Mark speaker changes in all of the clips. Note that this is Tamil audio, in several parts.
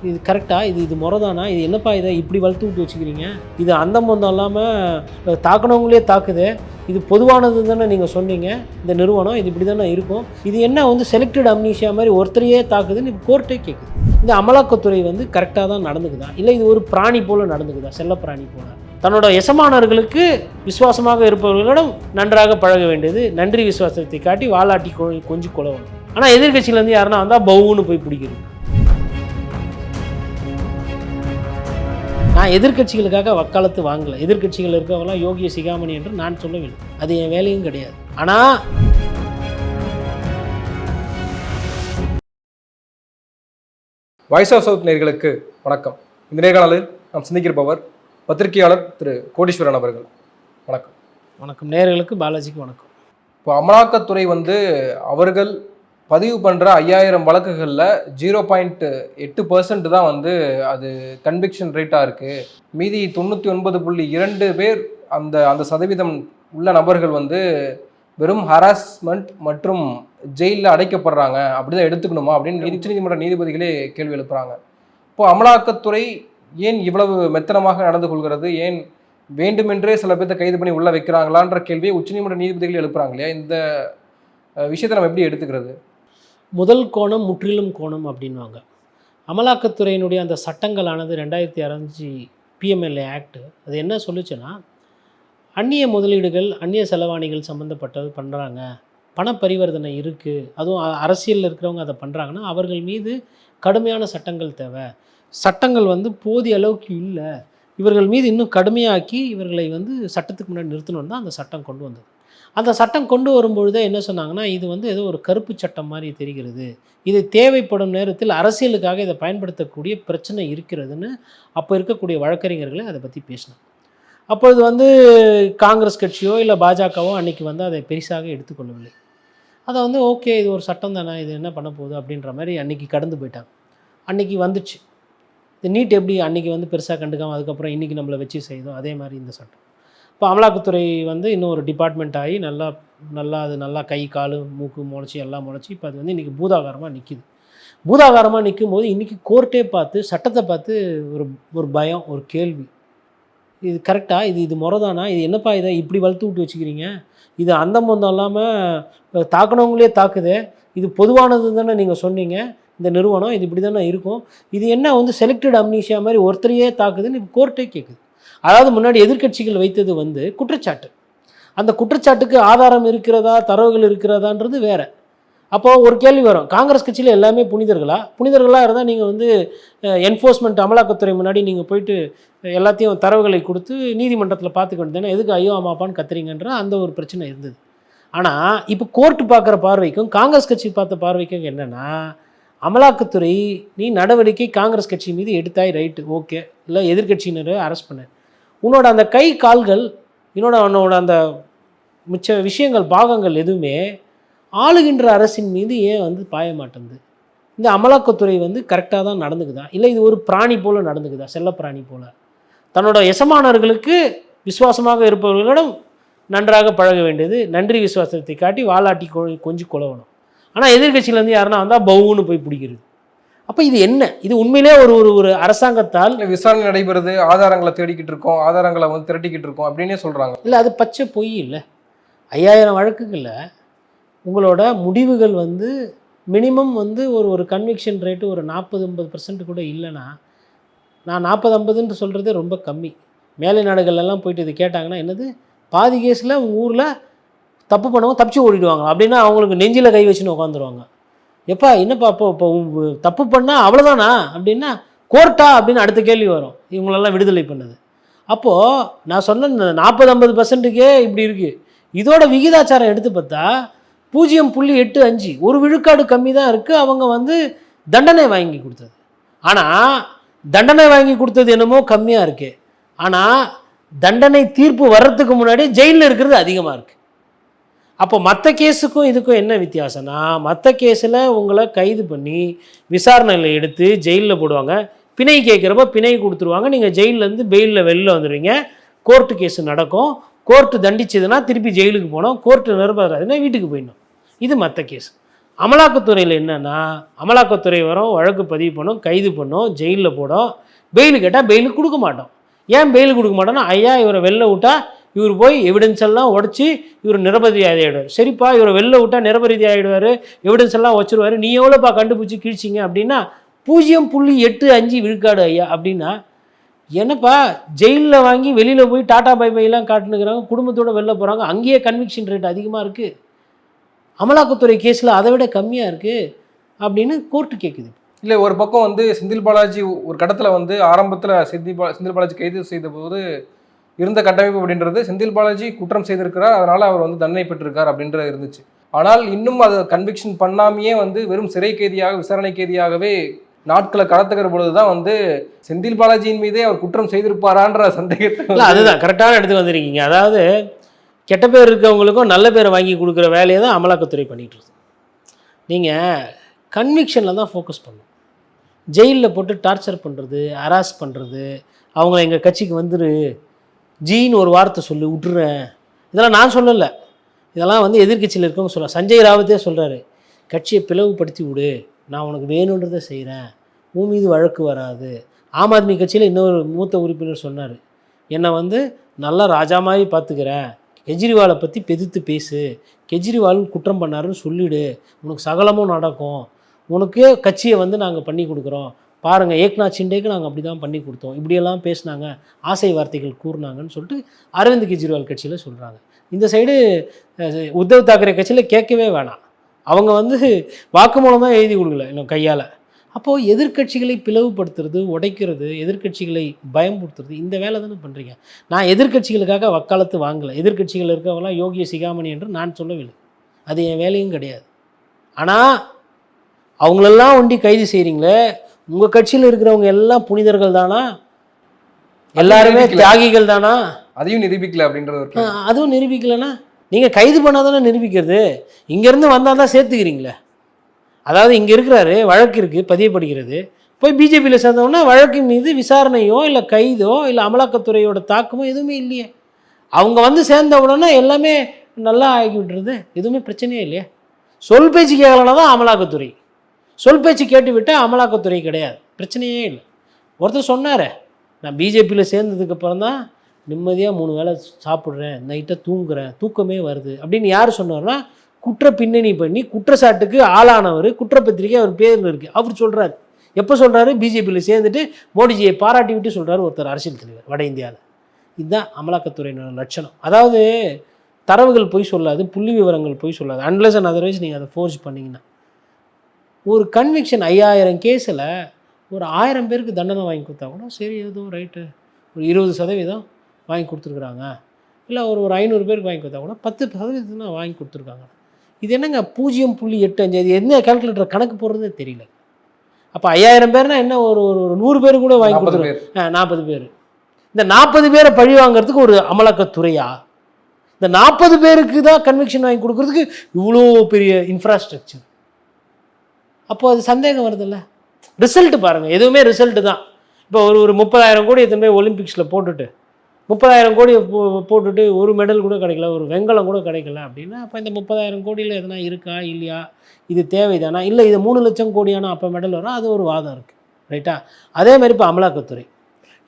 Speaker 1: இது கரெக்டாக இது முறை தானா, இது என்னப்பா இதை இப்படி வளர்த்து விட்டு வச்சுக்கிறீங்க, இது அந்த மொந்தம் இல்லாமல் தாக்குனவங்களே தாக்குது, இது பொதுவானது தானே நீங்கள் சொன்னீங்க, இந்த நிறுவனம் இது இப்படி தானே இருக்கும், இது என்ன செலக்டட் அம்னீஷியா மாதிரி ஒருத்தரையே தாக்குதுன்னு இப்போ கோர்ட்டே கேட்குது. இந்த அமலாக்கத்துறை கரெக்டாக தான் நடந்துக்குதா, இல்லை இது ஒரு பிராணி போல் நடந்துக்குதா, செல்ல பிராணி போல்? தன்னோட எசமானர்களுக்கு விசுவாசமாக இருப்பவர்களிடம் நன்றாக பழக வேண்டியது, நன்றி விசுவாசத்தை காட்டி வாலாட்டி கொஞ்சி கொலவணும். ஆனால் எதிர்கட்சியிலேருந்து யாருன்னா வந்தால் பவுன்னு போய் பிடிக்கிறது. நான் எதிர்கட்சிகளுக்காக வக்காலத்து வாங்கலை, எதிர்கட்சிகள் இருக்கவங்களாம் யோகிய சிகாமணி என்று நான் சொல்லவில்லை, அது என் வேலையும் கிடையாது. ஆனால்
Speaker 2: வாய்ஸ் ஆஃப் சவுத் நேயர்களுக்கு வணக்கம். இந்த நேர்காணலில் நாம் சிந்திக்கிறப்பவர் பத்திரிகையாளர் திரு கோடீஸ்வரன் அவர்கள். வணக்கம்.
Speaker 1: வணக்கம். நேயர்களுக்கு பாலாஜிக்கு வணக்கம்.
Speaker 2: இப்போ அமலாக்கத்துறை அவர்கள் பதிவு பண்ணுற 5000 வழக்குகளில் 0.8% தான் அது கன்விக்ஷன் ரேட்டாக இருக்குது. மீதி 99.2 பேர் அந்த சதவீதம் உள்ள நபர்கள் வெறும் ஹராஸ்மெண்ட் மற்றும் ஜெயிலில் அடைக்கப்படுறாங்க, அப்படி தான் எடுத்துக்கணுமா அப்படின்னு உச்சநீதிமன்ற நீதிபதிகளே கேள்வி எழுப்புறாங்க. இப்போது அமலாக்கத்துறை ஏன் இவ்வளவு மெத்தனமாக நடந்து கொள்கிறது, ஏன் வேண்டுமென்றே சில பேர்த்த கைது பண்ணி உள்ளே வைக்கிறாங்களான்ற கேள்வியை உச்சநீதிமன்ற நீதிபதிகளே எழுப்புறாங்க இல்லையா? இந்த விஷயத்தை நம்ம எப்படி எடுத்துக்கிறது?
Speaker 1: முதல் கோணம் முற்றிலும் கோணம் அப்படின்வாங்க. அமலாக்கத்துறையினுடைய அந்த சட்டங்களானது 2005 PMLA ஆக்ட் அது என்ன சொல்லுச்சுன்னா, அந்நிய முதலீடுகள் அந்நிய செலவாணிகள் சம்மந்தப்பட்டது பண்ணுறாங்க, பண பரிவர்த்தனை இருக்குது, அதுவும் அரசியலில் இருக்கிறவங்க அதை பண்ணுறாங்கன்னா அவர்கள் மீது கடுமையான சட்டங்கள் தேவை. சட்டங்கள் போதிய அளவுக்கு இல்லை, இவர்கள் மீது இன்னும் கடுமையாக்கி இவர்களை சட்டத்துக்கு முன்னாடி நிறுத்தணும்னு தான் அந்த சட்டம் கொண்டு வந்தது. அந்த சட்டம் கொண்டு வரும்பொழுதே என்ன சொன்னாங்கன்னா, இது ஏதோ ஒரு கருப்பு சட்டம் மாதிரி தெரிகிறது, இது தேவைப்படும் நேரத்தில் அரசியலுக்காக இதை பயன்படுத்தக்கூடிய பிரச்சனை இருக்கிறதுன்னு அப்போ இருக்கக்கூடிய வழக்கறிஞர்களே அதை பற்றி பேசினாங்க. அப்பொழுது காங்கிரஸ் கட்சியோ இல்லை பாஜகவோ அன்றைக்கி அதை பெருசாக எடுத்துக்கொள்ளவில்லை. அதை ஓகே இது ஒரு சட்டம் தானே, இது என்ன பண்ண போகுது அப்படின்ற மாதிரி அன்றைக்கி கடந்து போயிட்டாங்க. அன்றைக்கி வந்துச்சு இந்த நீட் எப்படி அன்றைக்கி பெருசாக கண்டுக்காமல் அதுக்கப்புறம் இன்றைக்கி நம்மளை வச்சு செய்தோம், அதே மாதிரி இந்த சட்டம். இப்போ அமலாக்கத்துறை இன்னும் ஒரு டிபார்ட்மெண்ட் ஆகி நல்லா கை கால் மூக்கு முளைச்சி எல்லாம் முளைச்சி இப்போ அது இன்றைக்கி பூதாகாரமாக நிற்கிது. பூதாகாரமாக நிற்கும்போது இன்றைக்கி கோர்ட்டே பார்த்து சட்டத்தை பார்த்து ஒரு பயம், ஒரு கேள்வி, இது கரெக்டாக இது முறை தானா, இது என்னப்பா இதை இப்படி வளர்த்து விட்டு வச்சுக்கிறீங்க, இது அந்த மொந்தம் இல்லாமல் தாக்குனவங்களே தாக்குது, இது பொதுவானது தானே நீங்கள் சொன்னீங்க, இந்த நிறுவனம் இது இப்படி தானே இருக்கும், இது என்ன செலக்டட் அம்னீஷியா மாதிரி ஒருத்தரையே தாக்குதுன்னு இப்போ கோர்ட்டே கேட்குது. அதாவது முன்னாடி எதிர்கட்சிகள் வைத்தது குற்றச்சாட்டு, அந்த குற்றச்சாட்டுக்கு ஆதாரம் இருக்கிறதா தரவுகள் இருக்கிறதான்றது வேறு. அப்போது ஒரு கேள்வி வரும், காங்கிரஸ் கட்சியில் எல்லாமே புனிதர்களாக இருந்தால் நீங்கள் என்ஃபோர்ஸ்மெண்ட் அமலாக்கத்துறை முன்னாடி நீங்கள் போயிட்டு எல்லாத்தையும் தரவுகளை கொடுத்து நீதிமன்றத்தில் பார்த்துக்க வேண்டியதானே, எதுக்கு ஐயோ அம்மாப்பான்னு கத்துறீங்கன்ற அந்த ஒரு பிரச்சனை இருந்தது. ஆனால் இப்போ கோர்ட்டு பார்க்குற பார்வைக்கும் காங்கிரஸ் கட்சி பார்த்த பார்வைக்கும் என்னென்னா, அமலாக்கத்துறை நீ நடவடிக்கை காங்கிரஸ் கட்சி மீது எடுத்தாய், ரைட்டு, ஓகே, இல்லை எதிர்கட்சியினரை அரெஸ்ட் பண்ண, உன்னோட அந்த கை கால்கள் உன்னோட அந்த மிச்ச விஷயங்கள் பாகங்கள் எதுவுமே ஆளுகின்ற அரசின் மீது ஏன் பாய மாட்டேங்குது? இந்த அமலாக்கத்துறை கரெக்டாக தான் நடந்துக்குதா, இல்லை இது ஒரு பிராணி போல் நடந்துக்குதா, செல்ல பிராணி போல்? தன்னோட எசமானர்களுக்கு விசுவாசமாக இருப்பவர்களிடம் நன்றாக பழக வேண்டியது, நன்றி விசுவாசத்தை காட்டி வாலாட்டி கொஞ்சி கொலவணும். ஆனால் எதிர்கட்சியிலேருந்து யாருன்னா வந்தால் பவுன்னு போய் பிடிக்கிறது. அப்போ இது என்ன, இது உண்மையிலே ஒரு அரசாங்கத்தால்
Speaker 2: விசாரணை நடைபெறுது, ஆதாரங்களை தேடிக்கிட்டு இருக்கோம், ஆதாரங்களை திரட்டிக்கிட்டு இருக்கோம் அப்படின்னே சொல்கிறாங்க.
Speaker 1: இல்லை, அது பச்சை பொய் இல்லை. 5000 வழக்குகளில் உங்களோட முடிவுகள் மினிமம் ஒரு கன்விக்ஷன் ரேட்டு ஒரு 40-50% கூட இல்லைன்னா, நான் 40-50ன்னு சொல்கிறதே ரொம்ப கம்மி. மேலை நாடுகள்லாம் போயிட்டு இது கேட்டாங்கன்னா என்னது, பாதி கேஸில் உங்கள் ஊரில் தப்பு பண்ணவங்க தப்பிச்சு ஓடிடுவாங்க அப்படின்னா அவங்களுக்கு நெஞ்சில் கை வச்சுன்னு உட்காந்துருவாங்க. எப்பா என்னப்பா இப்போ தப்பு பண்ணால் அவ்வளோதானா அப்படின்னா கோர்ட்டா அப்படின்னு அடுத்த கேள்வி வரும், இவங்களெல்லாம் விடுதலை பண்ணுது. அப்போது நான் சொன்ன 40-50%க்கே இப்படி இருக்குது. இதோட விகிதாச்சாரம் எடுத்து பார்த்தா 0.85 ஒரு விழுக்காடு கம்மி தான் இருக்குது. அவங்க தண்டனை வாங்கி கொடுத்தது, ஆனால் தண்டனை வாங்கி கொடுத்தது என்னமோ கம்மியாக இருக்குது, ஆனால் தண்டனை தீர்ப்பு வர்றதுக்கு முன்னாடி ஜெயிலில் இருக்கிறது அதிகமாக இருக்குது. அப்போ மற்ற கேஸுக்கும் இதுக்கும் என்ன வித்தியாசம்னா, மற்ற கேஸில் உங்களை கைது பண்ணி விசாரணையில் எடுத்து ஜெயிலில் போடுவாங்க, பிணை கேட்குறப்ப பிணை கொடுத்துருவாங்க, நீங்கள் ஜெயிலேருந்து பெயிலில் வெளில வந்துடுவீங்க, கோர்ட்டு கேஸு நடக்கும், கோர்ட்டு தண்டிச்சதுன்னா திருப்பி ஜெயிலுக்கு போனோம், கோர்ட்டு நிரபராதுன்னா வீட்டுக்கு போயிடணும். இது மற்ற கேஸ். அமலாக்கத்துறையில் என்னென்னா, அமலாக்கத்துறை வரும், வழக்கு பதிவு பண்ணும், கைது பண்ணும், ஜெயிலில் போடும். பெயில் கேட்டால் பெயிலுக்கு கொடுக்க மாட்டோம். ஏன் பெயில் கொடுக்க மாட்டோம்னா, ஐயா இவரை வெளில விட்டா இவர் போய் எவிடன்ஸ் எல்லாம் உடச்சி இவர் நிரபராதி ஆகிடுவார். சரிப்பா, இவரை வெளில விட்டால் நிரபராதி ஆகிடுவார், எவிடன்ஸ் எல்லாம் வச்சுருவார், நீ எவ்வளோப்பா கண்டுபிடிச்சி கீழ்ச்சிங்க அப்படின்னா 0.85 விழுக்காடு ஐயா அப்படின்னா, என்னப்பா ஜெயிலில் வாங்கி வெளியில் போய் டாட்டா பை பைலாம் காட்டுனுக்கிறாங்க, குடும்பத்தோடு வெளில போகிறாங்க, அங்கேயே கன்விக்ஷன் ரேட் அதிகமாக இருக்குது, அமலாக்கத்துறை கேஸில் அதை விட கம்மியாக இருக்குது அப்படின்னு கோர்ட்டு கேட்குது.
Speaker 2: இல்லை, ஒரு பக்கம் வந்து செந்தில் பாலாஜி ஒரு கட்டத்தில் வந்து ஆரம்பத்தில் செந்தில் பாலாஜி கைது செய்த போது இருந்த கட்டமைப்பு அப்படின்றது செந்தில் பாலாஜி குற்றம் செய்திருக்கிறார், அதனால் அவர் வந்து தண்டனை பெற்றிருக்கார் அப்படின்றது இருந்துச்சு. ஆனால் இன்னும் அதை கன்விக்ஷன் பண்ணாமையே வந்து வெறும் சிறை கைதியாக, விசாரணை கைதியாகவே நாட்களை கடத்துக்கிற பொழுது தான் வந்து செந்தில் பாலாஜியின் மீதே அவர் குற்றம் செய்திருப்பாரான்ற சந்தேகத்தை
Speaker 1: அதுதான் கரெக்டான இடத்துக்கு வந்திருக்கீங்க. அதாவது கெட்ட பேர் இருக்கவங்களுக்கும் நல்ல பேரை வாங்கி கொடுக்குற வேலையை தான் அமலாக்கத்துறை பண்ணிகிட்டு இருக்கு. நீங்கள் கன்விக்ஷனில் தான் ஃபோக்கஸ் பண்ணணும். ஜெயிலில் போட்டு டார்ச்சர் பண்ணுறது, ஹராஸ் பண்ணுறது, அவங்கள எங்கள் கட்சிக்கு வந்துரு ஜீன்னு ஒரு வார்த்தை சொல்லி விட்டுறேன், இதெல்லாம் நான் சொல்லலை, இதெல்லாம் வந்து எதிர்கட்சியில் இருக்கவங்க சொல்ல. சஞ்சய் ராவத்தே சொல்கிறாரு, கட்சியை பிளவுபடுத்தி விடு, நான் உனக்கு வேணுன்றதை செய்கிறேன், உன் மீது வழக்கு வராது. ஆம் ஆத்மி கட்சியில் இன்னொரு மூத்த உறுப்பினர் சொன்னார், என்னை வந்து நல்லா ராஜா மாதிரி பார்த்துக்கிறேன், கெஜ்ரிவாலை பற்றி பெதிர்த்து பேசு, கெஜ்ரிவால் குற்றம் பண்ணாருன்னு சொல்லிவிடு, உனக்கு சகலமும் நடக்கும், உனக்கு கட்சியை வந்து நாங்கள் பண்ணி கொடுக்குறோம், பாருங்கள் ஏக்நாத் ஷிண்டேக்கு நாங்கள் அப்படி தான் பண்ணி கொடுத்தோம், இப்படியெல்லாம் பேசினாங்க, ஆசை வார்த்தைகள் கூறினாங்கன்னு சொல்லிட்டு அரவிந்த் கெஜ்ரிவால் கட்சியில் சொல்கிறாங்க. இந்த சைடு உத்தவ் தாக்கரே கட்சியில் கேட்கவே வேணாம், அவங்க வந்து வாக்குமூலம் தான் எழுதி கொடுக்கல இன்னும் கையால். அப்போது எதிர்க்கட்சிகளை பிளவுபடுத்துறது, உடைக்கிறது, எதிர்க்கட்சிகளை பயம்படுத்துறது, இந்த வேலை தானே பண்ணுறீங்க. நான் எதிர்க்கட்சிகளுக்காக வக்காலத்து வாங்கலை, எதிர்க்கட்சிகள் இருக்கவங்களாம் யோகிய சிகாமணி என்று நான் சொல்லவில்லை, அது என் வேலையும் கிடையாது. ஆனால் அவங்களெல்லாம் ஒண்டி கைது செய்கிறீங்களே, உங்கள் கட்சியில் இருக்கிறவங்க எல்லாம் புனிதர்கள் தானா, எல்லாருமே தியாகிகள் தானா?
Speaker 2: அதையும் நிரூபிக்கல அப்படின்றது.
Speaker 1: அதுவும் நிரூபிக்கலைன்னா நீங்கள் கைது பண்ணாதானே நிரூபிக்கிறது. இங்கேருந்து வந்தால் தான் சேர்த்துக்கிறீங்களே. அதாவது இங்கே இருக்கிறாரு, வழக்கு இருக்குது, பதியப்படுகிறது, போய் பிஜேபியில் சேர்ந்தோன்னா வழக்கின் மீது விசாரணையோ இல்லை கைதோ இல்லை அமலாக்கத்துறையோட தாக்கமோ எதுவுமே இல்லையே. அவங்க வந்து சேர்ந்த உடனே எல்லாமே நல்லா ஆகி விட்டுறது, எதுவுமே பிரச்சனையே இல்லையா. சொல் பேச்சு கேட்கலன்னா தான் அமலாக்கத்துறை, சொல் பேச்சு கேட்டு விட்டால் அமலாக்கத்துறை கிடையாது, பிரச்சனையே இல்லை. ஒருத்தர் சொன்னார், நான் பிஜேபியில் சேர்ந்ததுக்கப்புறம் தான் நிம்மதியாக 3 வேளை சாப்பிட்றேன், நைட்டாக தூங்குறேன், தூக்கமே வருது அப்படின்னு யார் சொன்னார்னா, குற்ற பின்னணி பண்ணி குற்றச்சாட்டுக்கு ஆளானவர், குற்றப்பத்திரிக்கை அவர் பேரில் இருக்குது, அவர் சொல்கிறார். எப்போ சொல்கிறாரு? பிஜேபியில் சேர்ந்துட்டு மோடிஜியை பாராட்டி விட்டு சொல்கிறார் ஒருத்தர் அரசியல் தலைவர் வட இந்தியாவில். இதுதான் அமலாக்கத்துறையினோட லட்சணம். அதாவது தரவுகள் போய் சொல்லாது, புள்ளி விவரங்கள் போய் சொல்லாது, அன்லெஸ் அண்ட் அதர்வைஸ் நீங்கள் அதை ஃபோர்ஸ் பண்ணிங்கன்னா. ஒரு கன்விக்ஷன் 5000 கேஸில் ஒரு 1000 பேருக்கு தண்டனை வாங்கி கொடுத்தா கூட சரி, ஏதோ ரைட்டு, ஒரு 20% வாங்கி கொடுத்துருக்குறாங்க, இல்லை ஒரு 500 பேருக்கு வாங்கி கொடுத்தா கூட 10% தான் வாங்கி கொடுத்துருக்காங்க. இது என்னங்க 0.85, இது என்ன கால்குலேட்டர் கணக்கு போடுறதே தெரியல. அப்போ 5000 பேர்னா என்ன, ஒரு 100 பேர் கூட வாங்கி கொடுத்துருக்காங்க, 40 பேர். இந்த 40 பேரை பழி வாங்கிறதுக்கு ஒரு அமலாக்கத்துறையா? இந்த 40 பேருக்கு தான் கன்விக்ஷன் வாங்கி கொடுக்குறதுக்கு இவ்வளோ பெரிய இன்ஃப்ராஸ்ட்ரக்சர். அப்போது அது சந்தேகம் வருதில்ல. ரிசல்ட்டு பாருங்கள், எதுவுமே ரிசல்ட்டு தான். இப்போ ஒரு 30,000 கோடி எத்தனை போய் ஒலிம்பிக்ஸில் போட்டுட்டு 30,000 கோடி போட்டுட்டு ஒரு மெடல் கூட கிடைக்கல, ஒரு வெங்கலம் கூட கிடைக்கல அப்படின்னா, அப்போ இந்த 30,000 கோடியில் எதனா இருக்கா இல்லையா, இது தேவைதானா, இல்லை இது 3 லட்சம் கோடியானா அப்போ மெடல் வரும், அது ஒரு வாதம் இருக்குது, ரைட்டா. அதே மாதிரி இப்போ அமலாக்கத்துறை,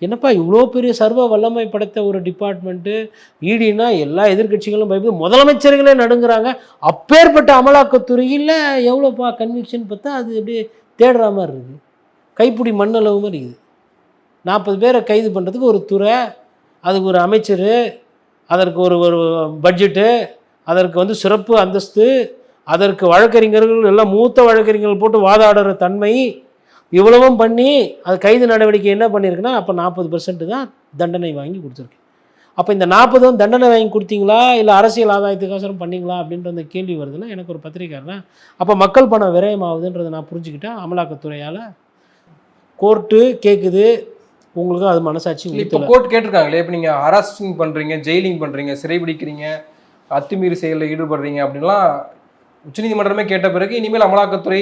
Speaker 1: என்னப்பா இவ்வளோ பெரிய சர்வ வல்லமை படைத்த ஒரு டிபார்ட்மெண்ட்டு, ஈடினா எல்லா எதிர்கட்சிகளும் பயப்பது, முதலமைச்சர்களே நடுங்கிறாங்க, அப்பேற்பட்ட அமலாக்கத்துறையில் எவ்வளோப்பா கன்விக்ஷன் பார்த்தா அது அப்படியே தேடுற மாதிரி இருக்குது, கைப்பிடி மண்ணளவு மாதிரி இருக்குது. 40 பேரை கைது பண்ணுறதுக்கு ஒரு துறை, அதுக்கு ஒரு அமைச்சர், அதற்கு ஒரு பட்ஜெட்டு, அதற்கு வந்து சிறப்பு அந்தஸ்து, அதற்கு வழக்கறிஞர்கள் எல்லாம் மூத்த வழக்கறிஞர்கள் போட்டு வாதாடுற தன்மை, இவ்வளவும் பண்ணி அது கைது நடவடிக்கை என்ன பண்ணியிருக்குன்னா, அப்போ 40% தான் தண்டனை வாங்கி கொடுத்துருக்கு. அப்போ இந்த 40 தண்டனை வாங்கி கொடுத்தீங்களா இல்லை அரசியல் ஆதாயத்துக்கோசரம் பண்ணிங்களா அப்படின்ற அந்த கேள்வி வருதுன்னா, எனக்கு ஒரு பத்திரிக்கைனா அப்போ மக்கள் பணம் விரயமாகுதுன்றதை நான் புரிஞ்சுக்கிட்டேன். அமலாக்கத்துறையால் கோர்ட்டு கேட்குது, உங்களுக்கு அது மனசாட்சி.
Speaker 2: இப்போ கோர்ட் கேட்டிருக்காங்களே, இப்போ நீங்கள் ஹராசிங் பண்ணுறீங்க, ஜெயிலிங் பண்ணுறீங்க, சிறைபிடிக்கிறீங்க, அத்துமீறி செயலில் ஈடுபடுறீங்க அப்படின்லாம் உச்சநீதிமன்றமே கேட்ட பிறகு இனிமேல் அமலாக்கத்துறை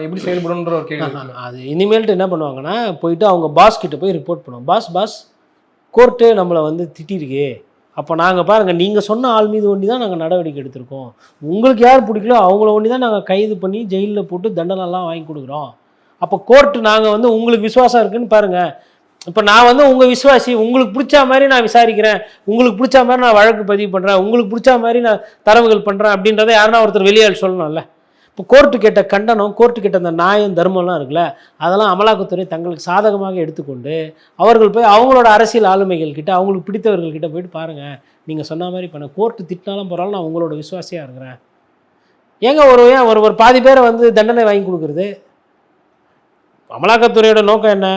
Speaker 2: எப்படி செயல்படுன்ற ஒரு கேள்வி.
Speaker 1: அது இனிமேல்ட்டு என்ன பண்ணுவாங்கன்னா, போயிட்டு அவங்க பாஸ் கிட்ட போய் ரிப்போர்ட் பண்ணுவாங்க. பாஸ் கோர்ட்டு நம்மளை வந்து திட்டிருக்கே, அப்போ நாங்கள் பாருங்கள், நீங்கள் சொன்ன ஆள் மீது ஒண்டி தான் நாங்கள் நடவடிக்கை எடுத்திருக்கோம். உங்களுக்கு யார் பிடிக்கலோ அவங்கள ஒண்டி தான் நாங்கள் கைது பண்ணி ஜெயிலில் போட்டு தண்டனைலாம் வாங்கி கொடுக்குறோம். அப்போ கோர்ட்டு நாங்கள் வந்து உங்களுக்கு விசுவாசம் இருக்குன்னு பாருங்கள். இப்போ நான் வந்து உங்கள் விசுவாசி, உங்களுக்கு பிடிச்ச மாதிரி நான் விசாரிக்கிறேன், உங்களுக்கு பிடிச்ச மாதிரி நான் வழக்கு பதிவு பண்ணுறேன், உங்களுக்கு பிடிச்ச மாதிரி நான் தரவுகள் பண்ணுறேன் அப்படின்றத யாருன்னா ஒருத்தர் வெளியால் சொல்லணும்ல. இப்போ கோர்ட்டு கேட்ட கண்டனம், கோர்ட்டு கேட்ட அந்த நியாயம் தர்மம்லாம் இருக்குல்ல, அதெல்லாம் அமலாக்கத்துறை தங்களுக்கு சாதகமாக எடுத்துக்கொண்டு அவர்கள் போய் அவங்களோட அரசியல் ஆளுமைகள் கிட்ட, அவங்களுக்கு பிடித்தவர்கள்கிட்ட போயிட்டு பாருங்கள், நீங்கள் சொன்ன மாதிரி பண்ண, கோர்ட்டு திட்டினாலும் பரவாயில்ல, நான் உங்களோட விசுவாசியாக இருக்கிறேன். ஏங்க ஒரு பாதி பேரை வந்து தண்டனை வாங்கி கொடுக்குறது? அமலாக்கத்துறையோட நோக்கம் என்ன?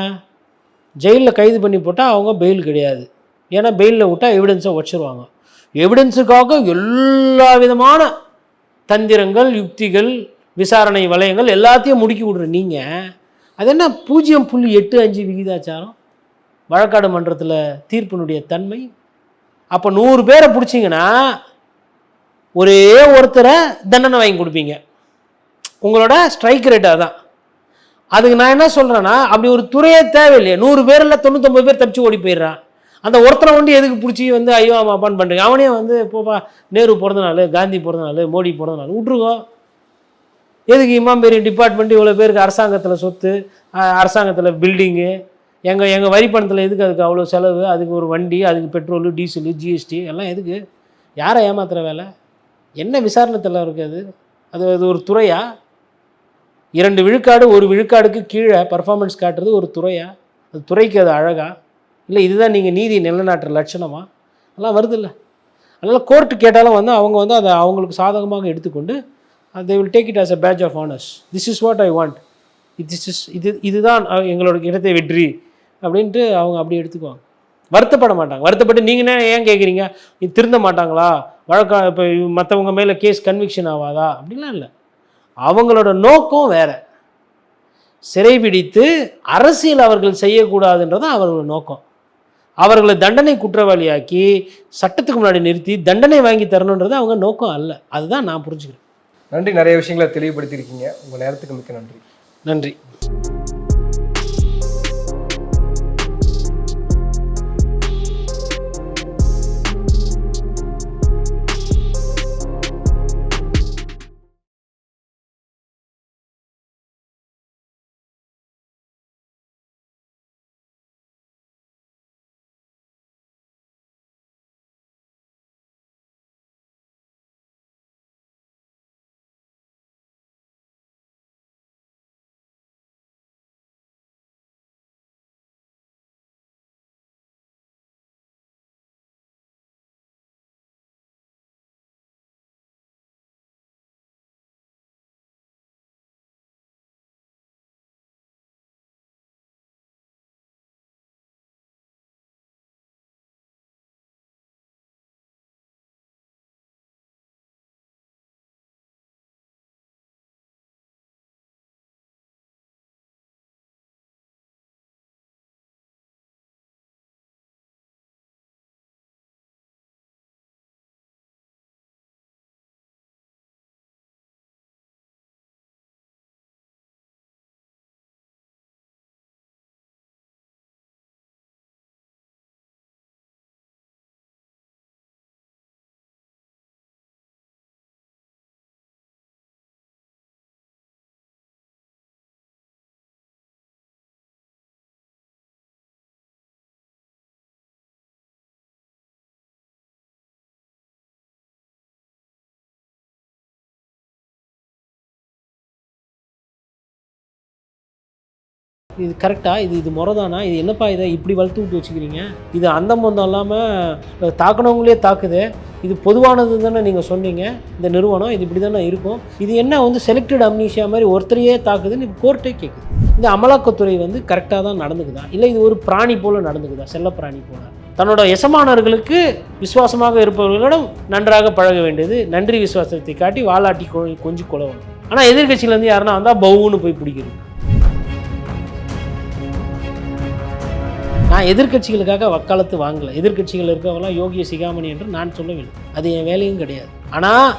Speaker 1: ஜெயிலில் கைது பண்ணி போட்டால் அவங்க பெயில் கிடையாது. ஏன்னா பெயிலில் விட்டால் எவிடன்ஸை வச்சுருவாங்க. எவிடன்ஸுக்காக எல்லா விதமான தந்திரங்கள், யுக்திகள், விசாரணை வளையங்கள் எல்லாத்தையும் முடுக்கி விடுற நீங்கள், அது என்ன 0.85 விகிதாச்சாரம் வழக்காடு மன்றத்தில் தீர்ப்பினுடைய தன்மை? அப்போ 100 பேரை பிடிச்சிங்கன்னா ஒரே ஒருத்தரை தண்டனை வாங்கி கொடுப்பீங்க. உங்களோட ஸ்ட்ரைக் ரேட் அதான். அதுக்கு நான் என்ன சொல்கிறேன்னா, அப்படி ஒரு துறையே தேவையில்லையே. 100 பேரில் 99 பேர் தப்பிச்சு ஓடி போயிடுறான். அந்த ஒருத்தனை ஒண்டி எதுக்கு பிடிச்சி வந்து ஐயோ அப்பான்னு பண்ணுறீங்க? அவனே வந்து இப்போப்பா நேரு பிறந்த நாள், காந்தி பிறந்த நாள், மோடி பிறந்த நாள் விட்ருக்கோ. எதுக்கு இம்மா பெரிய டிபார்ட்மெண்ட் இவ்வளோ பேருக்கு அரசாங்கத்தில் சொத்து, அரசாங்கத்தில் பில்டிங்கு, எங்கள் வரி பணத்தில் எதுக்கு அதுக்கு அவ்வளோ செலவு, அதுக்கு ஒரு வண்டி, அதுக்கு பெட்ரோலு, டீசலு, ஜிஎஸ்டி எல்லாம் எதுக்கு? யாரை ஏமாத்துகிற வேலை? என்ன விசாரணத்தில் இருக்குது? அது ஒரு துறையா? 2 விழுக்காடு 1 விழுக்காடுக்கு கீழே பர்ஃபார்மன்ஸ் காட்டுறது ஒரு துறையா? அது துறைக்கு அது அழகா? இல்லை இதுதான் நீங்கள் நீதி நிலைநாட்டுற லட்சணமா? அதெல்லாம் வருது இல்லை. அதனால் கோர்ட்டு கேட்டாலும் வந்து அவங்க வந்து அதை அவங்களுக்கு சாதகமாக எடுத்துக்கொண்டு they will take it as a badge of honors. This is what I want. இதுதான் எங்களோட இடத்தை வெற்றி அப்படின்ட்டு அவங்க அப்படி எடுத்துக்குவாங்க. வருத்தப்பட மாட்டாங்க. வருத்தப்பட்டு நீங்கள் ஏன் கேட்குறீங்க, இது திருந்த மாட்டாங்களா, வழக்கா இப்போ மற்றவங்க மேலே கேஸ் கன்விக்ஷன் ஆகாதா அப்படிலாம் இல்லை. அவங்களோட நோக்கம் வேற. சிறைபிடித்து அரசியல் அவர்கள் செய்யக்கூடாதுன்றது அவர்களோட நோக்கம். அவர்களை தண்டனை குற்றவாளியாக்கி சட்டத்துக்கு முன்னாடி நிறுத்தி தண்டனை வாங்கி தரணுன்றது அவங்க நோக்கம் அல்ல. அதுதான் நான் புரிஞ்சுக்கிறேன்.
Speaker 2: நன்றி, நிறைய விஷயங்களை தெளிவுபடுத்தியிருக்கீங்க. உங்கள் நேரத்துக்கு மிக்க நன்றி.
Speaker 1: நன்றி. இது கரெக்டாக? இது முறைதானா? இது என்னப்பா இதை இப்படி வளர்த்து விட்டு வச்சுக்கிறீங்க? இது அந்த மொந்தம் இல்லாமல் தாக்குனவங்களே தாக்குது. இது பொதுவானது தானே நீங்கள் சொன்னீங்க. இந்த நிறுவனம் இது இப்படி தானே இருக்கும். இது என்ன வந்து செலக்டட் அம்னீஷியா மாதிரி ஒருத்தரையே தாக்குதுன்னு கோர்ட்டே கேட்குது. இந்த அமலாக்கத்துறை வந்து கரெக்டாக தான் நடந்துக்குதா, இல்லை இது ஒரு பிராணி போல் நடந்துக்குதா, செல்ல பிராணி போல்? தன்னோட எசமானவர்களுக்கு விசுவாசமாக இருப்பவர்களிடம் நன்றாக பழக வேண்டியது, நன்றி விசுவாசத்தை காட்டி வாலாட்டி கொஞ்சம் கொலவணும். ஆனால் எதிர்கட்சியிலேருந்து யாருன்னா வந்தால் பவுன்னு போய் பிடிக்கிறது. நான் எதிர்கட்சிகளுக்காக வக்காலத்து வாங்கலை. எதிர்கட்சிகள் இருக்கவங்களாம் யோகிய சிகாமணி என்று நான் சொல்லவில்லை. அது என் வேலையும் கிடையாது. ஆனால்